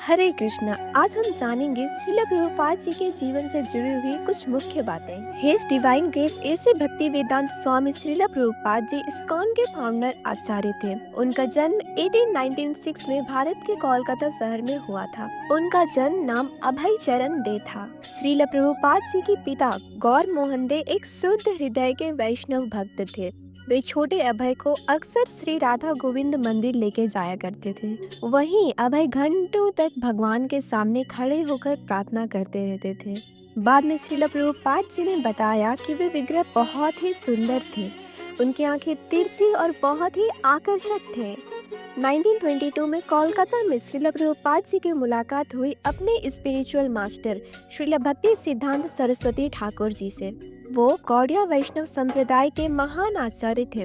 हरे कृष्णा। आज हम जानेंगे श्रील प्रभुपाद जी के जीवन से जुड़ी हुई कुछ मुख्य बातें। हिज डिवाइन ग्रेस ऐसे भक्ति वेदांत स्वामी श्रील प्रभुपाद जी इस्कॉन के फाउंडर आचार्य थे। उनका जन्म 1896 में भारत के कोलकाता शहर में हुआ था। उनका जन्म नाम अभय चरण दे था। श्रील प्रभुपाद जी के पिता गौर मोहन दे एक शुद्ध हृदय के वैष्णव भक्त थे। वे छोटे अभय को अक्सर श्री राधा गोविंद मंदिर लेके जाया करते थे। वहीं अभय घंटों तक भगवान के सामने खड़े होकर प्रार्थना करते रहते थे। बाद में श्रील प्रभुपाद जी ने बताया कि वे विग्रह बहुत ही सुंदर थे। उनकी आंखें तिरछी और बहुत ही आकर्षक थे। 1922 में कोलकाता में श्रील प्रभुपाद जी की मुलाकात हुई अपने स्पिरिचुअल मास्टर श्रील भक्ति सिद्धांत सरस्वती ठाकुर जी से। वो गौड़िया वैष्णव संप्रदाय के महान आचार्य थे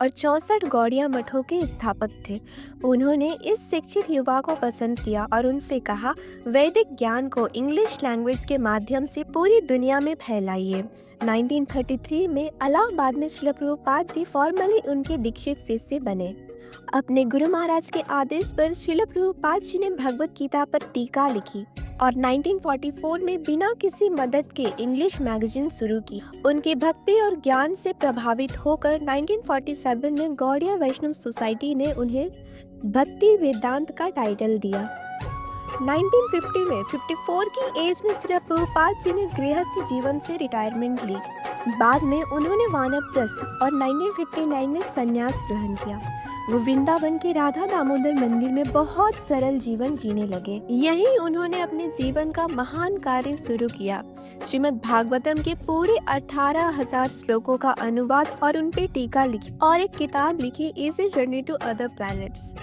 और 64 गौड़िया मठों के स्थापक थे। उन्होंने इस शिक्षित युवा को पसंद किया और उनसे कहा, वैदिक ज्ञान को इंग्लिश लैंग्वेज के माध्यम से पूरी दुनिया में फैलाइए। 1933 में इलाहाबाद में श्रील प्रभुपाद जी फॉर्मली उनके दीक्षित शिष्य बने। अपने गुरु महाराज के आदेश पर श्रील प्रभुपाद जी ने भगवत गीता पर टीका लिखी और 1944 में बिना किसी मदद के इंग्लिश मैगजीन शुरू की। उनकी भक्ति और ज्ञान से प्रभावित होकर 1947 में गौड़िया वैष्णव सोसाइटी ने उन्हें भक्ति वेदांत का टाइटल दिया। 1950 में 54 की एज में श्रील प्रभुपाद जी ने गृहस्थ जीवन से रिटायरमेंट ली। बाद में उन्होंने वानप्रस्थ और 1959 में संन्यास ग्रहण किया। वो वृंदावन के राधा दामोदर मंदिर में बहुत सरल जीवन जीने लगे। यहीं उन्होंने अपने जीवन का महान कार्य शुरू किया। श्रीमद् भागवतम के पूरे 18,000 श्लोकों का अनुवाद और उन पे टीका लिखी और एक किताब लिखी, easy journey to other planets.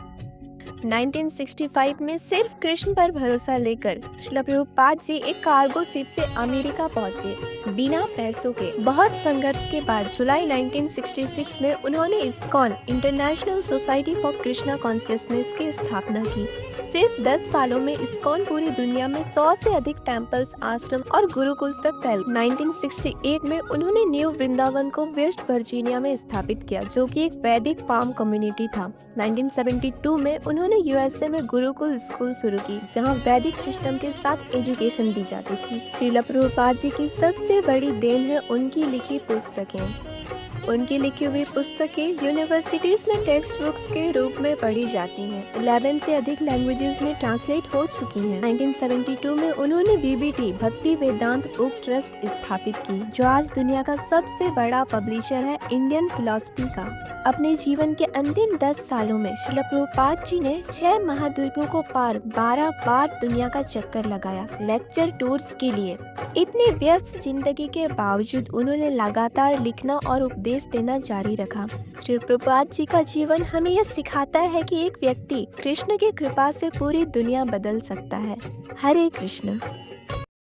1965 में सिर्फ कृष्ण पर भरोसा लेकर श्रील प्रभुपाद जी एक कार्गो शिप से अमेरिका पहुंचे बिना पैसों के। बहुत संघर्ष के बाद जुलाई 1966 में उन्होंने ISKCON international society for Krishna consciousness की स्थापना की। सिर्फ 10 सालों में इस्कॉन पूरी दुनिया में 100 से अधिक टेम्पल्स, आश्रम और गुरुकुल तक फैल। 1968 में उन्होंने न्यू वृंदावन को वेस्ट वर्जीनिया में स्थापित किया, जो कि एक वैदिक फार्म कम्युनिटी था। 1972 में उन्होंने यूएसए में गुरुकुल स्कूल शुरू की, जहां वैदिक सिस्टम के साथ एजुकेशन दी जाती थी। श्रील प्रभुपाद जी की सबसे बड़ी देन है उनकी लिखी पुस्तकें। उनकी लिखी हुई पुस्तकें यूनिवर्सिटीज में टेक्स्ट बुक्स के रूप में पढ़ी जाती हैं। 11 से अधिक लैंग्वेजेस में ट्रांसलेट हो चुकी हैं। 1972 में उन्होंने बीबीटी भक्ति वेदांत बुक ट्रस्ट स्थापित की, जो आज दुनिया का सबसे बड़ा पब्लिशर है इंडियन फिलॉसफी का। अपने जीवन के अंतिम 10 सालों में श्रील प्रभुपाद जी ने 6 महाद्वीपों को पार 12 बार दुनिया का चक्कर लगाया लेक्चर टूर्स के लिए। इतनी व्यस्त जिंदगी के बावजूद उन्होंने लगातार लिखना और उपदेश देना जारी रखा। श्री प्रभुपाद जी का जीवन हमें यह सिखाता है कि एक व्यक्ति कृष्ण की कृपा से पूरी दुनिया बदल सकता है। हरे कृष्ण।